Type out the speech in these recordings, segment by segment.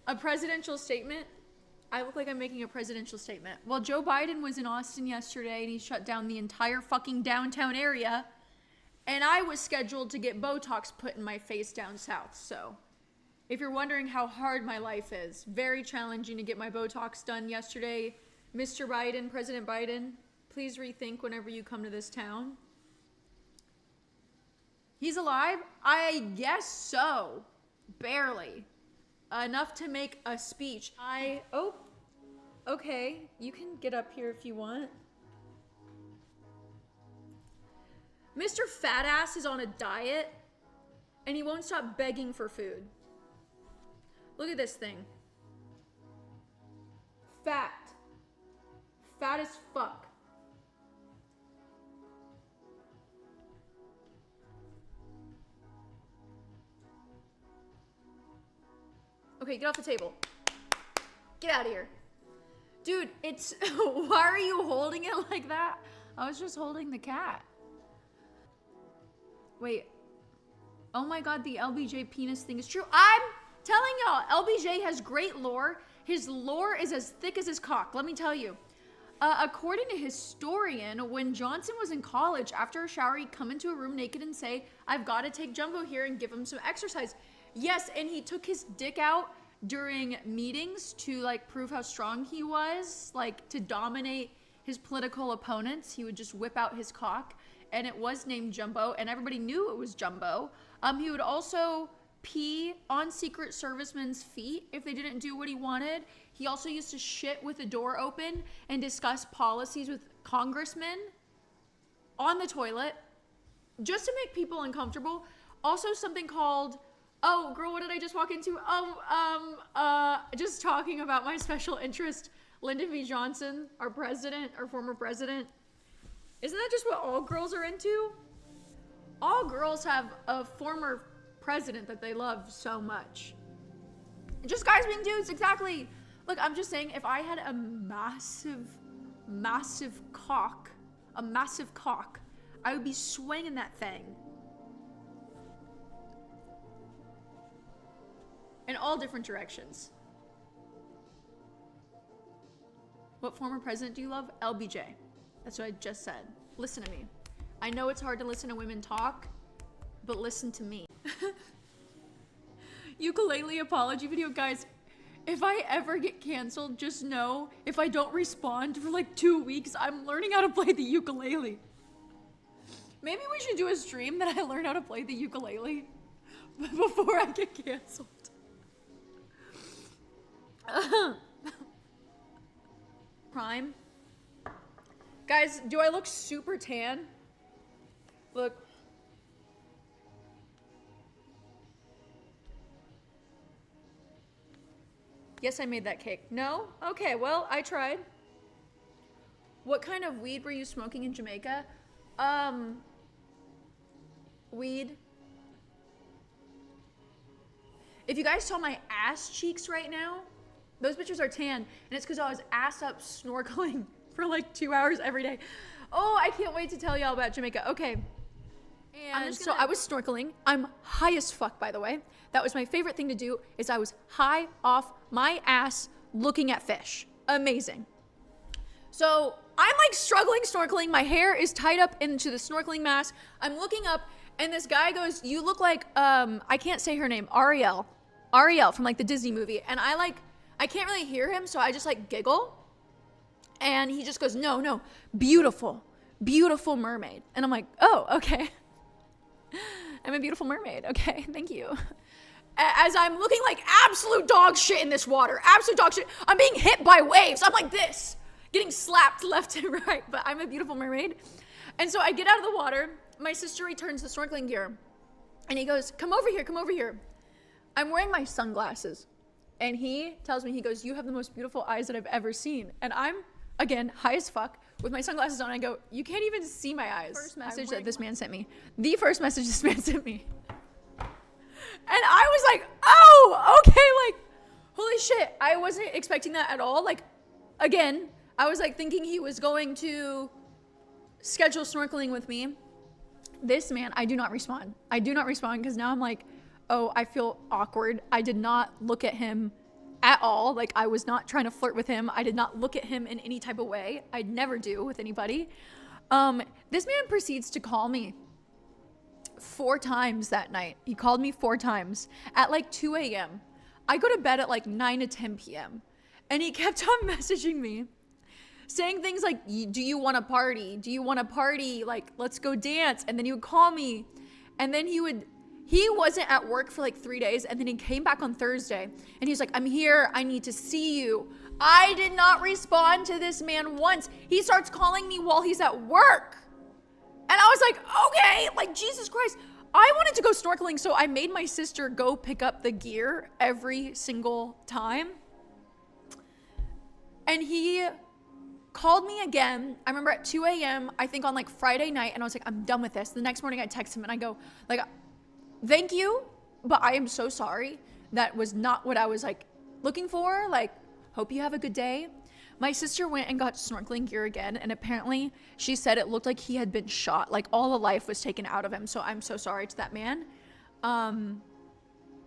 A presidential statement? I look like I'm making a presidential statement. Well, Joe Biden was in Austin yesterday and he shut down the entire fucking downtown area. And I was scheduled to get Botox put in my face down south. So if you're wondering how hard my life is, very challenging to get my Botox done yesterday. Mr. Biden, President Biden, please rethink whenever you come to this town. He's alive? I guess so. Barely. Enough to make a speech. Oh, okay. You can get up here if you want. Mr. Fat Ass is on a diet and he won't stop begging for food. Look at this thing. Fat. Fat as fuck. Okay, get off the table. Get out of here. Dude, it's... Why are you holding it like that? I was just holding the cat. Wait. Oh my god, the LBJ penis thing is true. I'm telling y'all, LBJ has great lore. His lore is as thick as his cock, let me tell you. According to historian, when Johnson was in college, after a shower, he'd come into a room naked and say, I've got to take Jumbo here and give him some exercise. Yes, and he took his dick out during meetings to like prove how strong he was, like to dominate his political opponents. He would just whip out his cock and it was named Jumbo and everybody knew it was Jumbo. He would also pee on Secret Servicemen's feet if they didn't do what he wanted. He also used to shit with the door open and discuss policies with congressmen on the toilet just to make people uncomfortable. Also something called, oh girl, what did I just walk into? Just talking about my special interest, Lyndon B. Johnson, our president, our former president. Isn't that just what all girls are into? All girls have a former president that they love so much. Just guys being dudes, exactly. Look, I'm just saying, if I had a massive cock, I would be swinging that thing. In all different directions. What former president do you love? LBJ. That's what I just said. Listen to me. I know it's hard to listen to women talk, but listen to me. Ukulele apology video. Guys, if I ever get canceled, just know if I don't respond for like 2 weeks, I'm learning how to play the ukulele. Maybe we should do a stream that I learn how to play the ukulele before I get canceled. Prime. Guys, do I look super tan? Look. Yes, I made that cake. No? Okay, well, I tried. What kind of weed were you smoking in Jamaica? Weed. If you guys saw my ass cheeks right now, those bitches are tan, and it's because I was ass up snorkeling for like 2 hours every day. Oh, I can't wait to tell y'all about Jamaica. Okay. And so I was snorkeling. I'm high as fuck, by the way. That was my favorite thing to do, is I was high off my ass looking at fish. Amazing. So I'm like struggling snorkeling. My hair is tied up into the snorkeling mask. I'm looking up and this guy goes, you look like, I can't say her name, Ariel from like the Disney movie. And I can't really hear him. So I just like giggle. And he just goes, no, beautiful mermaid. And I'm like, oh, okay. I'm a beautiful mermaid. Okay, thank you. As I'm looking like absolute dog shit in this water. Absolute dog shit. I'm being hit by waves. I'm like this. Getting slapped left and right. But I'm a beautiful mermaid. And so I get out of the water. My sister returns the snorkeling gear. And he goes, come over here. I'm wearing my sunglasses. And he tells me, he goes, you have the most beautiful eyes that I've ever seen. And I'm, again, high as fuck with my sunglasses on. I go, you can't even see my eyes. First message that this man sent me. The first message this man sent me. And I was like, oh, okay, like, holy shit. I wasn't expecting that at all. Like, again, I was like thinking he was going to schedule snorkeling with me. This man, I do not respond because now I'm like, oh, I feel awkward. I did not look at him at all. Like, I was not trying to flirt with him. I did not look at him in any type of way. I'd never do with anybody. This man proceeds to call me 4 times that night. He called me 4 times at like 2 a.m. I go to bed at like 9 to 10 p.m. And he kept on messaging me saying things like, do you want to party? Do you want to party? Like, let's go dance. And then he would call me. And then he wasn't at work for like 3 days. And then he came back on Thursday and he's like, I'm here. I need to see you. I did not respond to this man once. He starts calling me while he's at work. And I was like, okay, like, Jesus Christ. I wanted to go snorkeling, so I made my sister go pick up the gear every single time. And he called me again. I remember at 2 a.m., I think on like Friday night, and I was like, I'm done with this. The next morning I text him and I go, like, thank you, but I am so sorry. That was not what I was like looking for. Like, hope you have a good day. My sister went and got snorkeling gear again, and apparently she said it looked like he had been shot. Like, all the life was taken out of him, so I'm so sorry to that man.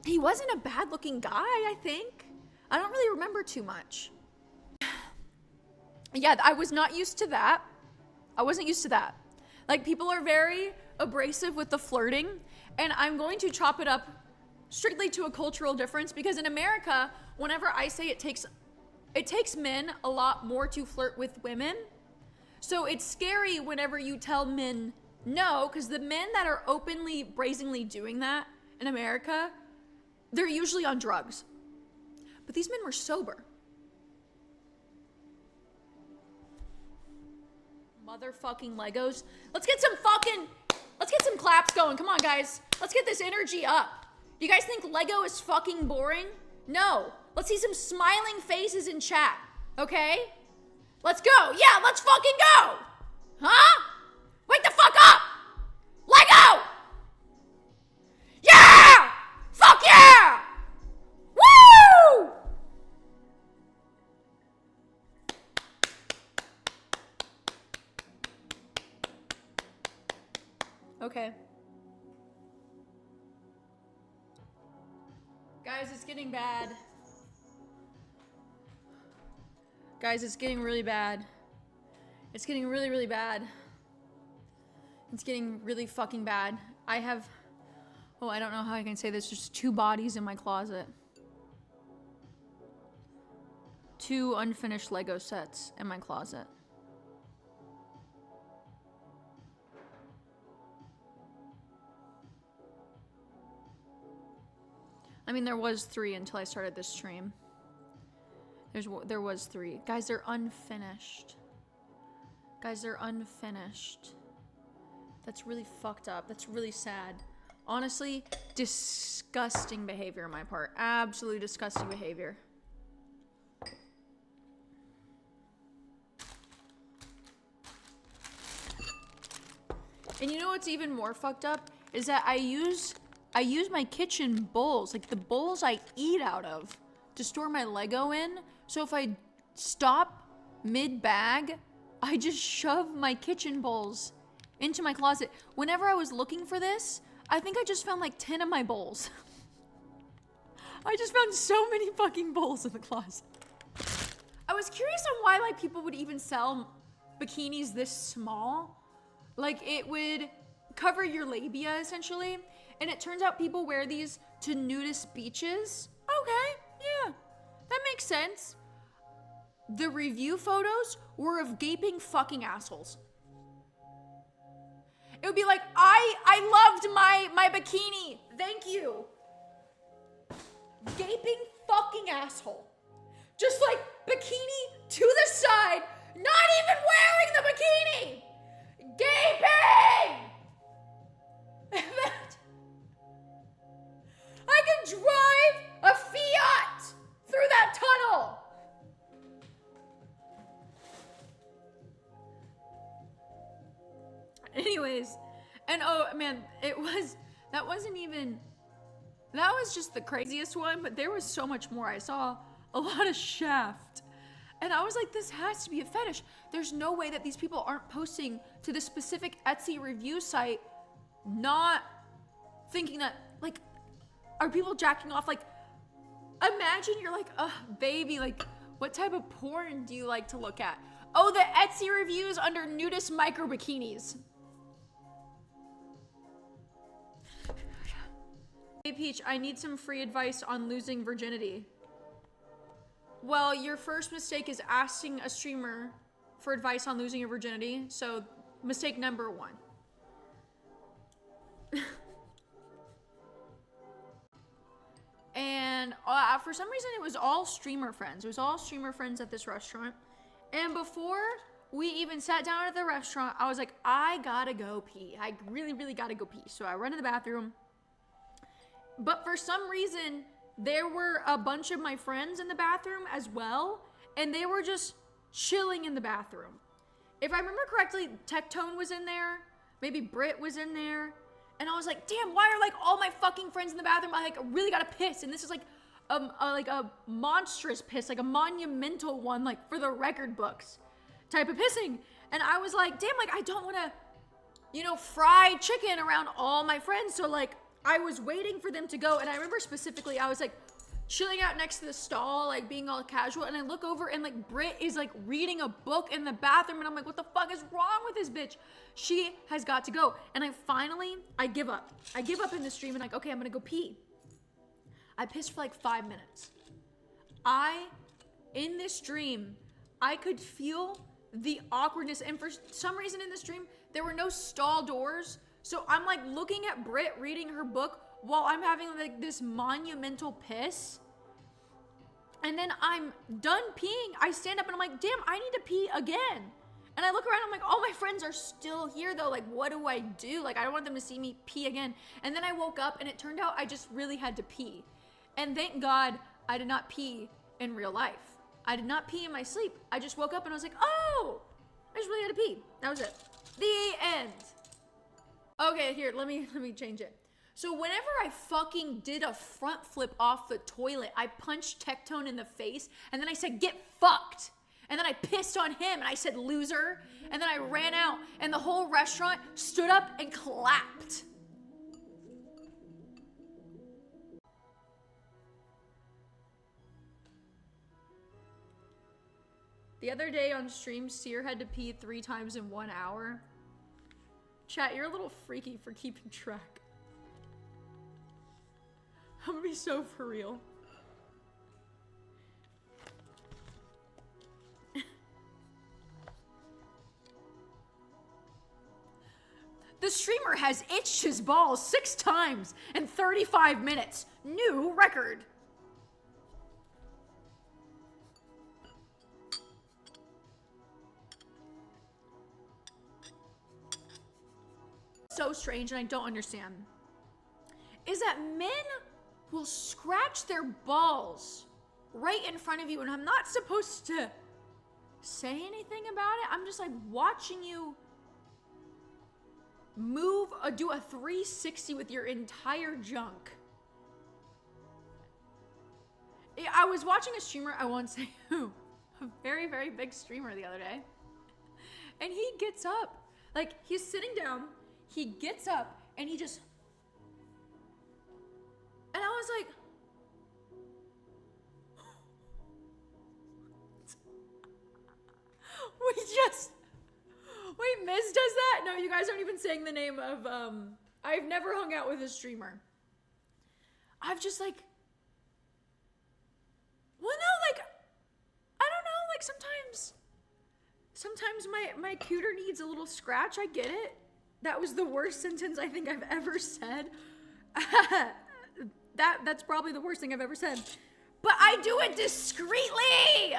He wasn't a bad-looking guy, I think. I don't really remember too much. Yeah, I was not used to that. I wasn't used to that. Like, people are very abrasive with the flirting, and I'm going to chop it up strictly to a cultural difference, because in America, whenever I say it takes men a lot more to flirt with women. So it's scary whenever you tell men no, because the men that are openly, brazenly doing that in America, they're usually on drugs. But these men were sober. Motherfucking Legos. Let's get some claps going. Come on, guys. Let's get this energy up. You guys think Lego is fucking boring? No. Let's see some smiling faces in chat, okay? Let's go. Yeah, let's fucking go. Huh? Wake the fuck up. Lego. Yeah! Fuck yeah! Woo! Okay. Guys, it's getting bad. Guys, it's getting really bad. It's getting really, really bad. It's getting really fucking bad. I don't know how I can say this. There's 2 bodies in my closet. 2 unfinished Lego sets in my closet. I mean, there was 3 until I started this stream. There was 3. Guys, they're unfinished. Guys, they're unfinished. That's really fucked up. That's really sad. Honestly, disgusting behavior on my part. Absolutely disgusting behavior. And you know what's even more fucked up? Is that I use my kitchen bowls, like the bowls I eat out of, to store my Lego in. So if I stop mid-bag, I just shove my kitchen bowls into my closet. Whenever I was looking for this, I think I just found like 10 of my bowls. I just found so many fucking bowls in the closet. I was curious on why like people would even sell bikinis this small. Like, it would cover your labia essentially. And it turns out people wear these to nudist beaches. Okay, yeah, that makes sense. The review photos were of gaping fucking assholes. It would be like, I loved my bikini. Thank you. Gaping fucking asshole. Just like bikini to the side, not even wearing the bikini. Gaping! I could drive a Fiat through that tunnel. Anyways, and oh man, that was just the craziest one, but there was so much more. I saw a lot of shaft. And I was like, this has to be a fetish. There's no way that these people aren't posting to the specific Etsy review site, not thinking that, like, are people jacking off? Like, Imagine you're like, oh, baby, like, what type of porn do you like to look at? Oh, the Etsy reviews under nudist micro bikinis. Hey, Peach, I need some free advice on losing virginity. Well, your first mistake is asking a streamer for advice on losing your virginity. So, mistake number 1. And for some reason, it was all streamer friends. It was all streamer friends at this restaurant. And before we even sat down at the restaurant, I was like, I gotta go pee. I really, really gotta go pee. So I run to the bathroom. But for some reason, there were a bunch of my friends in the bathroom as well. And they were just chilling in the bathroom. If I remember correctly, Tectone was in there. Maybe Britt was in there. And I was like, damn, why are like all my fucking friends in the bathroom? I like really gotta piss. And this is like a monstrous piss, like a monumental one, like for the record books type of pissing. And I was like, damn, like I don't wanna, you know, fry chicken around all my friends. So like I was waiting for them to go. And I remember specifically, I was like chilling out next to the stall, like being all casual. And I look over and like Britt is like reading a book in the bathroom. And I'm like, what the fuck is wrong with this bitch? She has got to go. And I give up. I give up in the stream and like, okay, I'm gonna go pee. I pissed for like 5 minutes. In this stream, I could feel the awkwardness. And for some reason in the stream, there were no stall doors. So I'm like looking at Britt reading her book while I'm having like this monumental piss. And then I'm done peeing. I stand up and I'm like, damn, I need to pee again. And I look around, I'm like, all my friends are still here though. Like, what do I do? Like, I don't want them to see me pee again. And then I woke up and it turned out I just really had to pee. And thank God I did not pee in real life. I did not pee in my sleep. I just woke up and I was like, oh, I just really had to pee. That was it. The end. Okay, here, let me change it. So whenever I fucking did a front flip off the toilet, I punched Tectone in the face and then I said, get fucked. And then I pissed on him and I said, loser. And then I ran out and the whole restaurant stood up and clapped. The other day on stream, Seer had to pee 3 times in 1 hour. Chat, you're a little freaky for keeping track. I'm gonna be so for real. The streamer has itched his balls 6 times in 35 minutes. New record. So strange, and I don't understand, is that men will scratch their balls right in front of you, and I'm not supposed to say anything about it. I'm just like watching you move, do a 360 with your entire junk. I was watching a streamer, I won't say who, a very, very big streamer the other day, and he gets up, like he's sitting down, he gets up, and he just, and I was like, wait, Miz does that? No, you guys aren't even saying the name of, I've never hung out with a streamer. I've just like, well, no, like, I don't know, like sometimes my cooter needs a little scratch, I get it. That was the worst sentence I think I've ever said. That's probably the worst thing I've ever said. But I do it discreetly!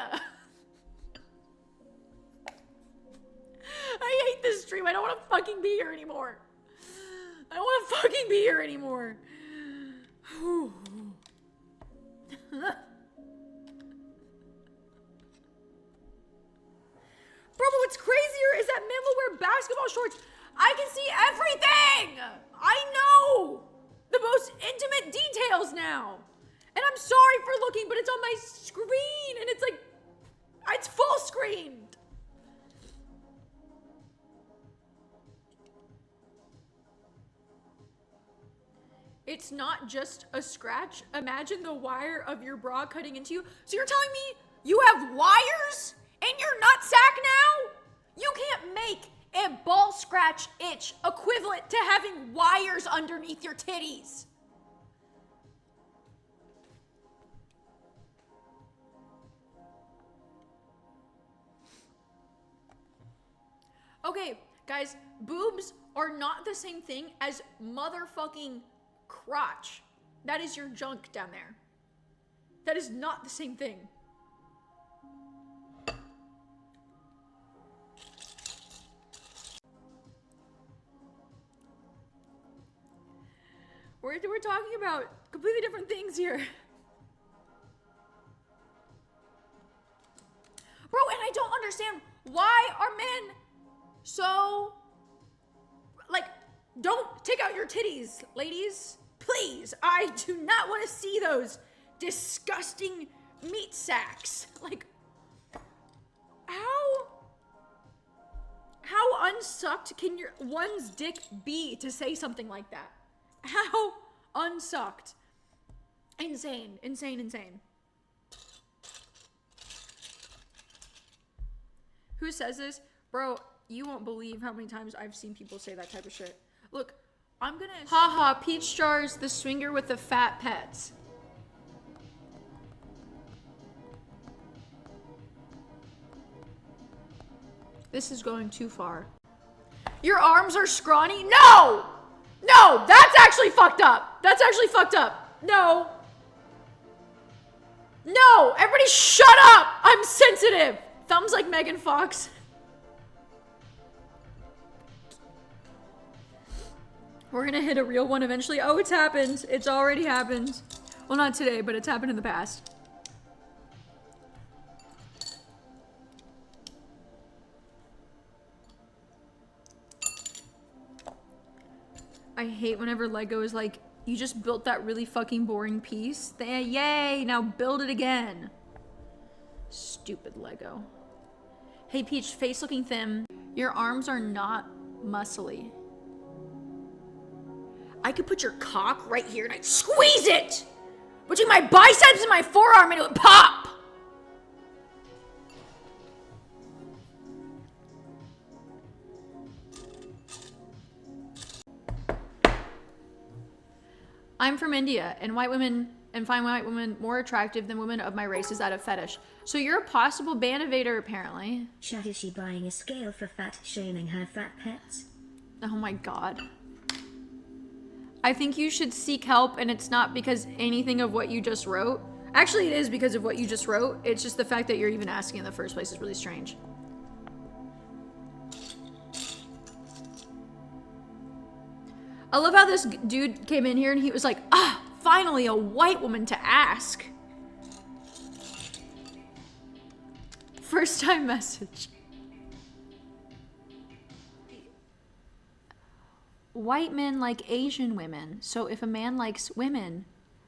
I hate this stream. I don't want to fucking be here anymore. I don't want to fucking be here anymore. Bro, but what's crazier is that men will wear basketball shorts. I can see everything. I know the most intimate details now. And I'm sorry for looking, but it's on my screen and it's like, it's full screened. It's not just a scratch. Imagine the wire of your bra cutting into you. So you're telling me you have wires in your nutsack now? You can't make a ball scratch itch equivalent to having wires underneath your titties. Okay, guys, boobs are not the same thing as motherfucking crotch. That is your junk down there. That is not the same thing. We're talking about completely different things here. Bro, and I don't understand, why are men so, like, don't take out your titties, ladies. Please, I do not want to see those disgusting meat sacks. Like, how unsucked can one's dick be to say something like that? How unsucked? Insane, insane, insane. Who says this? Bro, you won't believe how many times I've seen people say that type of shit. Look, I'm gonna... Haha, PeachJars, the swinger with the fat pets. This is going too far. Your arms are scrawny? No! No, that's actually fucked up. That's actually fucked up. No. No, everybody shut up. I'm sensitive. Thumbs like Megan Fox. We're gonna hit a real one eventually. Oh, it's happened. It's already happened. Well, not today, but it's happened in the past. I hate whenever Lego is like, you just built that really fucking boring piece. Yay, now build it again. Stupid Lego. Hey Peach, face looking thin. Your arms are not muscly. I could put your cock right here and I'd squeeze it between my biceps and my forearm and it would pop. I'm from India, and white women and find white women more attractive than women of my race is that of fetish. So you're a possible ban evader, apparently. Is she buying a scale for fat shaming her fat pets? Oh my god. I think you should seek help, and it's not because anything of what you just wrote. Actually, it is because of what you just wrote. It's just the fact that you're even asking in the first place is really strange. I love how this dude came in here and he was like, ah, finally a white woman to ask. First time message. White men like Asian women. So if a man likes women,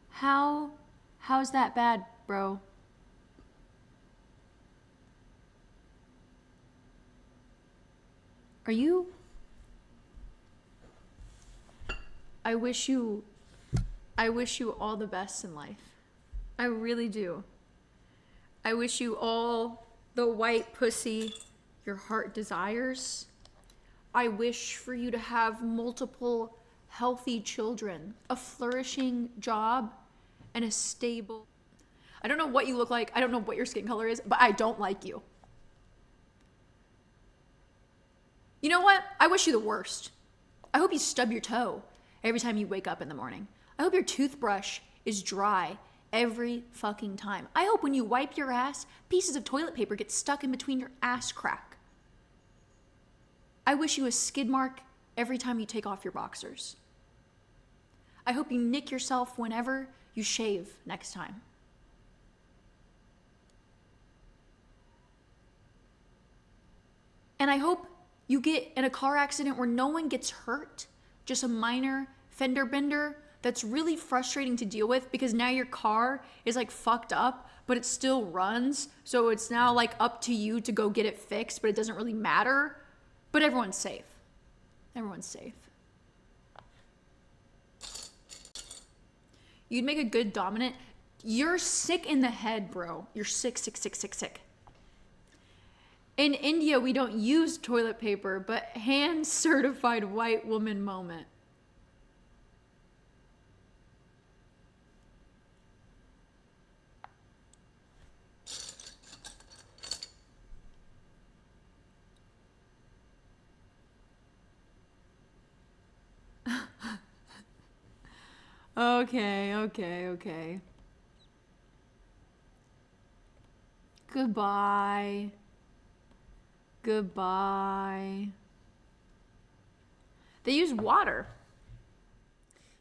how's that bad, bro? Are you... I wish you all the best in life. I really do. I wish you all the white pussy your heart desires. I wish for you to have multiple healthy children, a flourishing job, and a stable... I don't know what you look like. I don't know what your skin color is, but I don't like you. You know what? I wish you the worst. I hope you stub your toe every time you wake up in the morning. I hope your toothbrush is dry every fucking time. I hope when you wipe your ass, pieces of toilet paper get stuck in between your ass crack. I wish you a skid mark every time you take off your boxers. I hope you nick yourself whenever you shave next time. And I hope you get in a car accident where no one gets hurt, just a minor fender bender that's really frustrating to deal with because now your car is like fucked up, but it still runs. So it's now like up to you to go get it fixed, but it doesn't really matter. But everyone's safe. Everyone's safe. You'd make a good dominant. You're sick in the head, bro. You're sick, sick, sick, sick, sick. In India, we don't use toilet paper, but hand-certified white woman moment. Okay. Goodbye. They use water.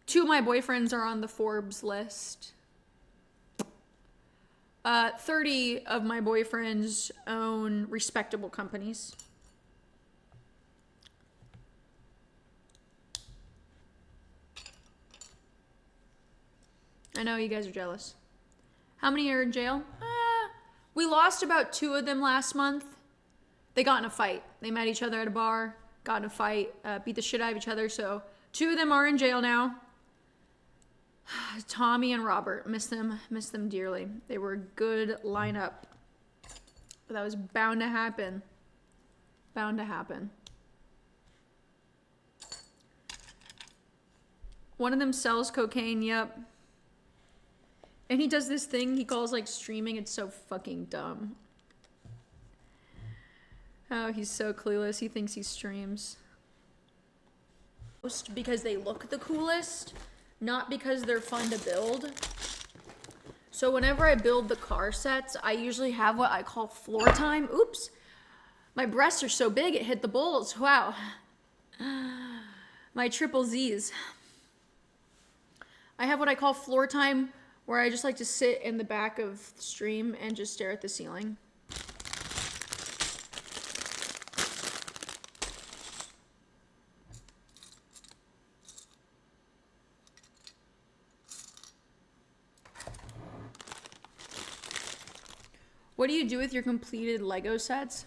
2 of my boyfriends are on the Forbes list. 30 of my boyfriends own respectable companies. I know you guys are jealous. How many are in jail? We lost about 2 of them last month. They got in a fight. They met each other at a bar, got in a fight, beat the shit out of each other. So 2 of them are in jail now. Tommy and Robert, miss them dearly. They were a good lineup. But that was bound to happen. One of them sells cocaine, yep. And he does this thing he calls like streaming. It's so fucking dumb. Oh, he's so clueless. He thinks he streams. Because they look the coolest, not because they're fun to build. So whenever I build the car sets, I usually have what I call floor time. Oops. My breasts are so big it hit the bowls. Wow. My triple Z's. I have what I call floor time, where I just like to sit in the back of the stream and just stare at the ceiling. What do you do with your completed Lego sets?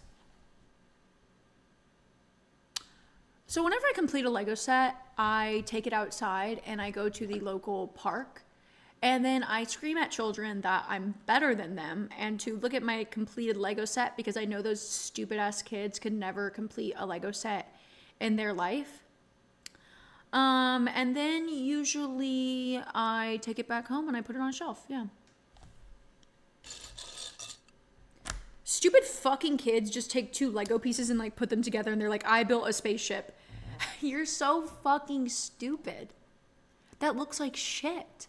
So whenever I complete a Lego set, I take it outside and I go to the local park. And then I scream at children that I'm better than them and to look at my completed Lego set because I know those stupid ass kids could never complete a Lego set in their life. And then usually I take it back home and I put it on a shelf. Yeah. Stupid fucking kids just take 2 Lego pieces and like put them together and they're like, I built a spaceship. You're so fucking stupid. That looks like shit.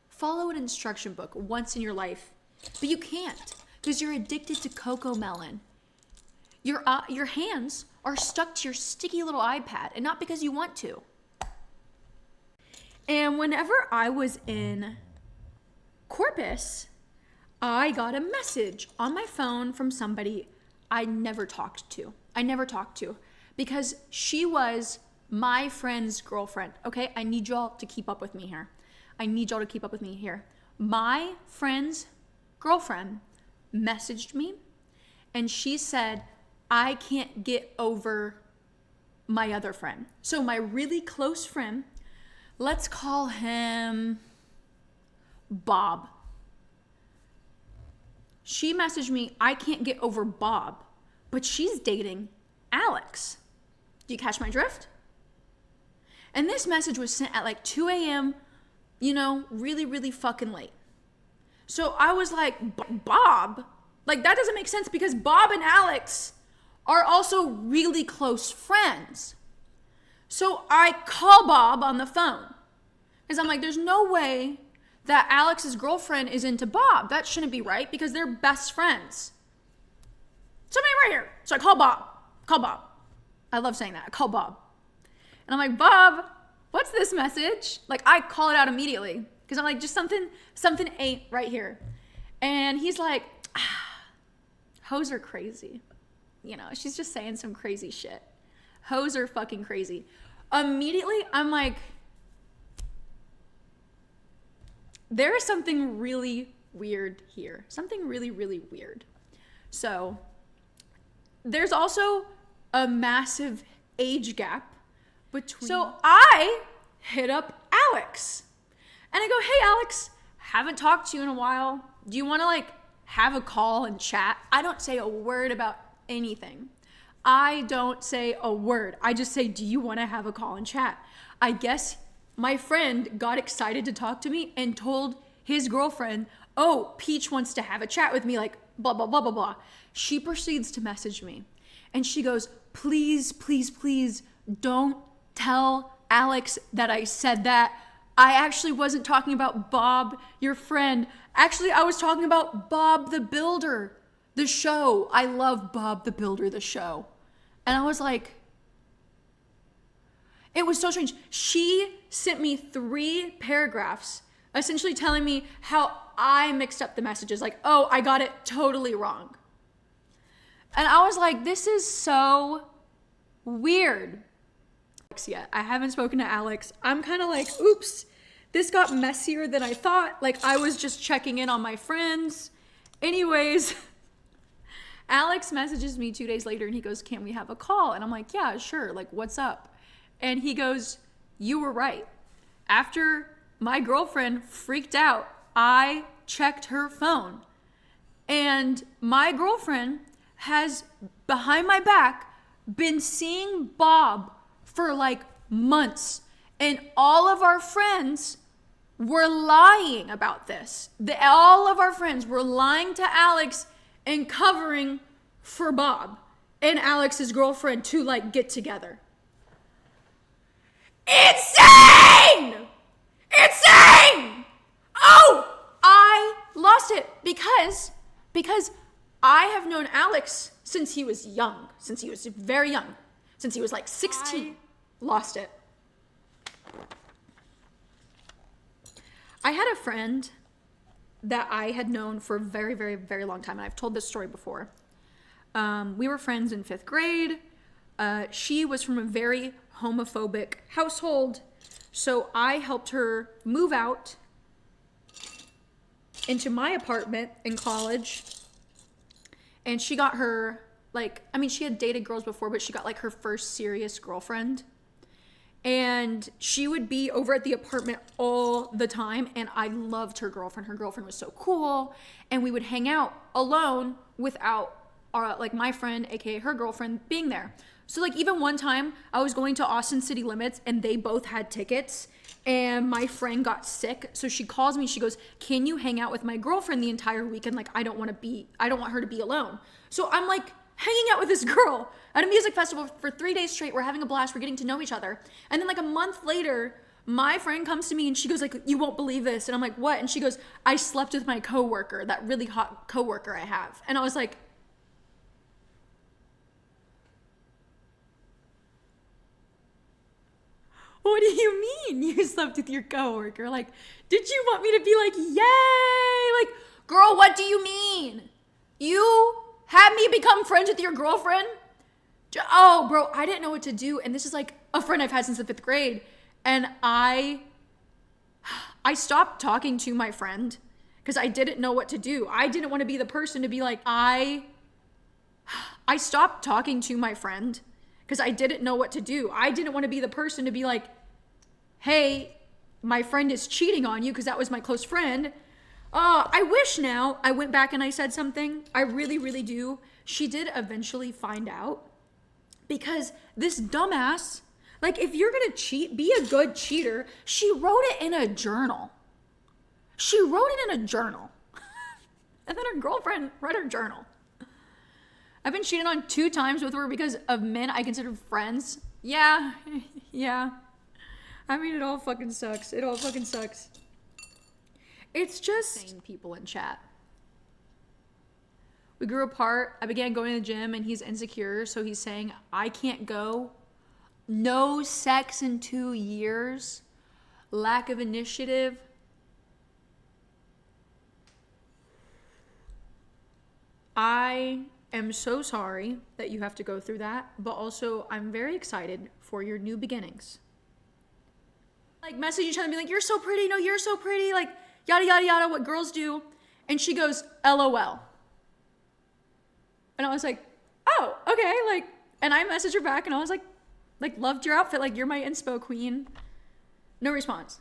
Follow an instruction book once in your life, but you can't because you're addicted to cocoa melon. Your hands are stuck to your sticky little iPad and not because you want to. And whenever I was in Corpus, I got a message on my phone from somebody I never talked to. Because she was my friend's girlfriend. Okay, I need y'all to keep up with me here. My friend's girlfriend messaged me and she said, I can't get over my other friend. So my really close friend, let's call him Bob. She messaged me, I can't get over Bob, but she's dating Alex. Do you catch my drift? And this message was sent at like 2 a.m., you know, really, really fucking late. So I was like, Bob? Like, that doesn't make sense because Bob and Alex are also really close friends. So I call Bob on the phone because I'm like, there's no way that Alex's girlfriend is into Bob. That shouldn't be right because they're best friends. Somebody right here. So I call Bob. I love saying that. I call Bob. And I'm like, Bob, what's this message? Like, I call it out immediately because I'm like, just something ain't right here. And he's like, hoes are crazy. You know, she's just saying some crazy shit. Hoes are fucking crazy. Immediately, I'm like, there is something really weird here. Something really, really weird. So there's also a massive age gap between. So I hit up Alex And I go, hey, Alex, haven't talked to you in a while. Do you want to like have a call and chat? I don't say a word about anything. I don't say a word. I just say, do you want to have a call and chat? I guess my friend got excited to talk to me and told his girlfriend, oh, Peach wants to have a chat with me, like blah, blah, blah, blah, blah. She proceeds to message me and she goes, please, please, please don't tell Alex that I said that. I actually wasn't talking about Bob, your friend. Actually, I was talking about Bob the Builder, the show. I love Bob the Builder, the show. And I was like, it was so strange. She sent me 3 paragraphs essentially telling me how I mixed up the messages. Like, oh, I got it totally wrong. And I was like, this is so weird. Yet. I haven't spoken to Alex. I'm kind of like, oops, this got messier than I thought. Like I was just checking in on my friends. Anyways, Alex messages me 2 days later and he goes, can we have a call? And I'm like, yeah, sure. Like, what's up? And he goes, you were right. After my girlfriend freaked out, I checked her phone. And my girlfriend has, behind my back, been seeing Bob for like months. And all of our friends were lying about this. All of our friends were lying to Alex and covering for Bob and Alex's girlfriend to like get together. Insane! Insane! Oh, I lost it because I have known Alex since he was young, since he was very young, since he was like 16. Lost it. I had a friend that I had known for a very, very, very long time, and I've told this story before. We were friends in 5th grade. She was from a very homophobic household, so I helped her move out into my apartment in college, and she got her, like, I mean, she had dated girls before, but she got like her first serious girlfriend. And she would be over at the apartment all the time. And I loved her girlfriend. Her girlfriend was so cool. And we would hang out alone without like my friend, aka her girlfriend, being there. So like even one time I was going to Austin City Limits and they both had tickets and my friend got sick. So she calls me, she goes, can you hang out with my girlfriend the entire weekend? Like I don't want her to be alone. So I'm like, hanging out with this girl at a music festival for 3 days straight. We're having a blast. We're getting to know each other. And then like a month later, my friend comes to me and she goes like, you won't believe this. And I'm like, what? And she goes, I slept with my coworker, that really hot coworker I have. And I was like, what do you mean you slept with your coworker? Like, did you want me to be like, yay? Like, girl, what do you mean? You had me become friends with your girlfriend? Oh, bro, I didn't know what to do. And this is like a friend I've had since the 5th grade. And I stopped talking to my friend because I didn't know what to do. I didn't want to be the person to be like, I stopped talking to my friend because I didn't know what to do. I didn't want to be the person to be like, hey, my friend is cheating on you, because that was my close friend. I wish now I went back and I said something. I really, really do. She did eventually find out, because this dumbass, like, if you're gonna cheat, be a good cheater. She wrote it in a journal. And then her girlfriend read her journal. I've been cheated on 2 times with her because of men I consider friends. Yeah. I mean, it all fucking sucks. It's just sane people in chat. We grew apart. I began going to the gym and he's insecure. So he's saying, I can't go. No sex in 2 years. Lack of initiative. I am so sorry that you have to go through that. But also, I'm very excited for your new beginnings. Like, message each other and be like, you're so pretty. No, you're so pretty. Like, yada, yada, yada, what girls do. And she goes, LOL. And I was like, oh, okay. Like, and I messaged her back and I was like, loved your outfit. Like, you're my inspo queen. No response.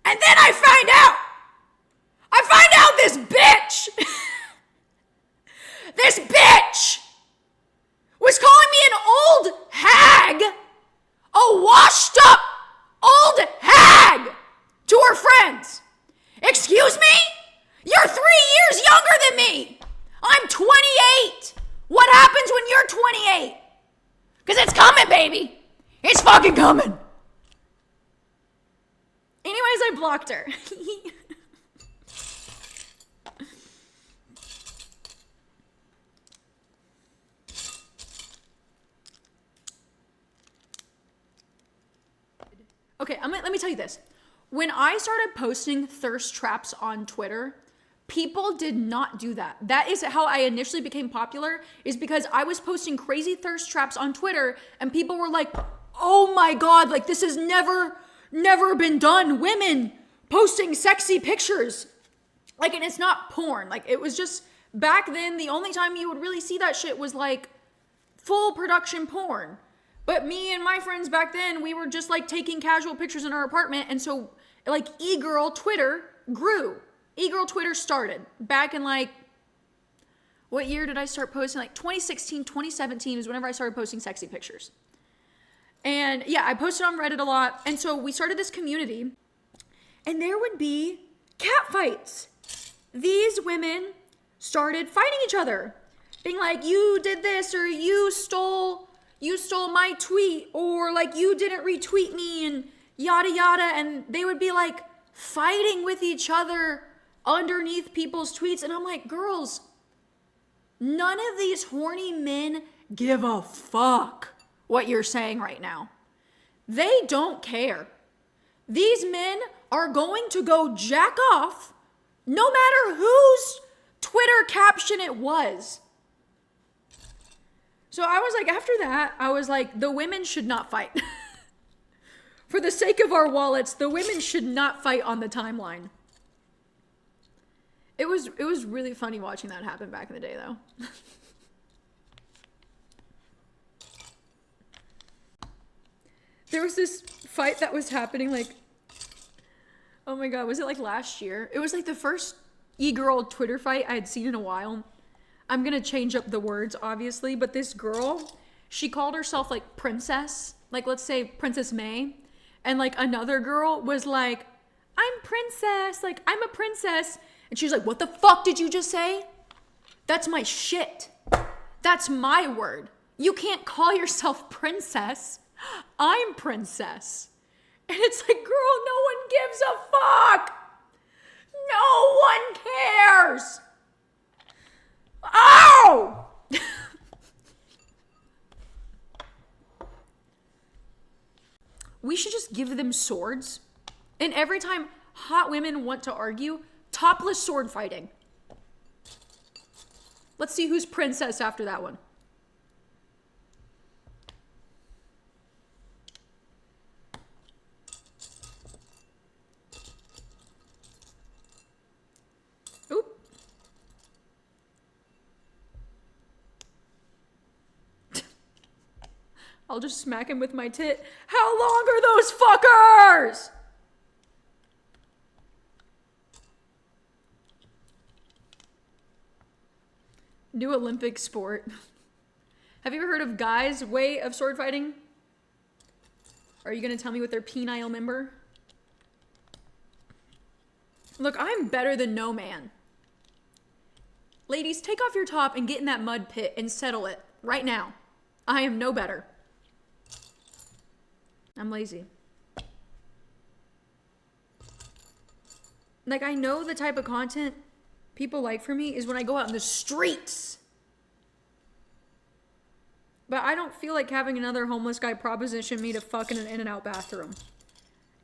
And then I find out this bitch, this bitch was calling me an old hag, a washed up old hag to her friends. Excuse me? You're 3 years younger than me. I'm 28. What happens when you're 28? Because it's coming, baby. It's fucking coming. Anyways, I blocked her. Okay, let me tell you this. When I started posting thirst traps on Twitter, people did not do that. That is how I initially became popular, is because I was posting crazy thirst traps on Twitter and people were like, oh my God, like this has never been done. Women posting sexy pictures. Like, and it's not porn. Like, it was just, back then, the only time you would really see that shit was like full production porn. But me and my friends back then, we were just like taking casual pictures in our apartment. And so like e-girl Twitter grew. E-girl Twitter started back in like, what year did I start posting? Like 2016, 2017 is whenever I started posting sexy pictures. And yeah, I posted on Reddit a lot. And so we started this community and there would be cat fights. These women started fighting each other, being like, you did this, or you stole my tweet, or like you didn't retweet me, and yada yada. And they would be like fighting with each other underneath people's tweets. And I'm like, girls, none of these horny men give a fuck what you're saying right now. They don't care. These men are going to go jack off no matter whose Twitter caption it was. So I was like, after that, I was like, the women should not fight. For the sake of our wallets, the women should not fight on the timeline. It was really funny watching that happen back in the day, though. There was this fight that was happening, like, oh my God, was it like last year? It was like the first e-girl Twitter fight I had seen in a while. I'm gonna change up the words, obviously, but this girl, she called herself like Princess, like let's say Princess May, and like another girl was like, I'm Princess, like I'm a princess, and she was like, what the fuck did you just say? That's my shit. That's my word. You can't call yourself Princess. I'm Princess. And it's like, girl, no one gives a fuck. No one cares. Ow! We should just give them swords. And every time hot women want to argue, topless sword fighting. Let's see who's princess after that one. Oop. I'll just smack him with my tit. How long are those fuckers? New Olympic sport. Have you ever heard of guys' way of sword fighting? Are you gonna tell me with their penile member? Look, I'm better than no man. Ladies, take off your top and get in that mud pit and settle it right now. I am no better. I'm lazy. Like, I know the type of content people like for me is when I go out in the streets. But I don't feel like having another homeless guy proposition me to fuck in an In-N-Out bathroom.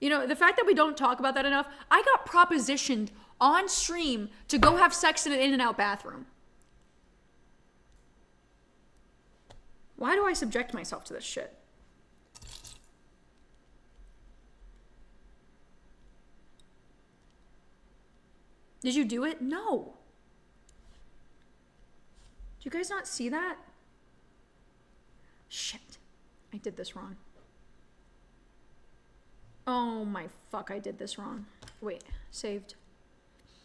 You know, the fact that we don't talk about that enough, I got propositioned on stream to go have sex in an In-N-Out bathroom. Why do I subject myself to this shit? Did you do it? No. Do you guys not see that? Shit. I did this wrong. Oh my fuck, I did this wrong. Wait, saved.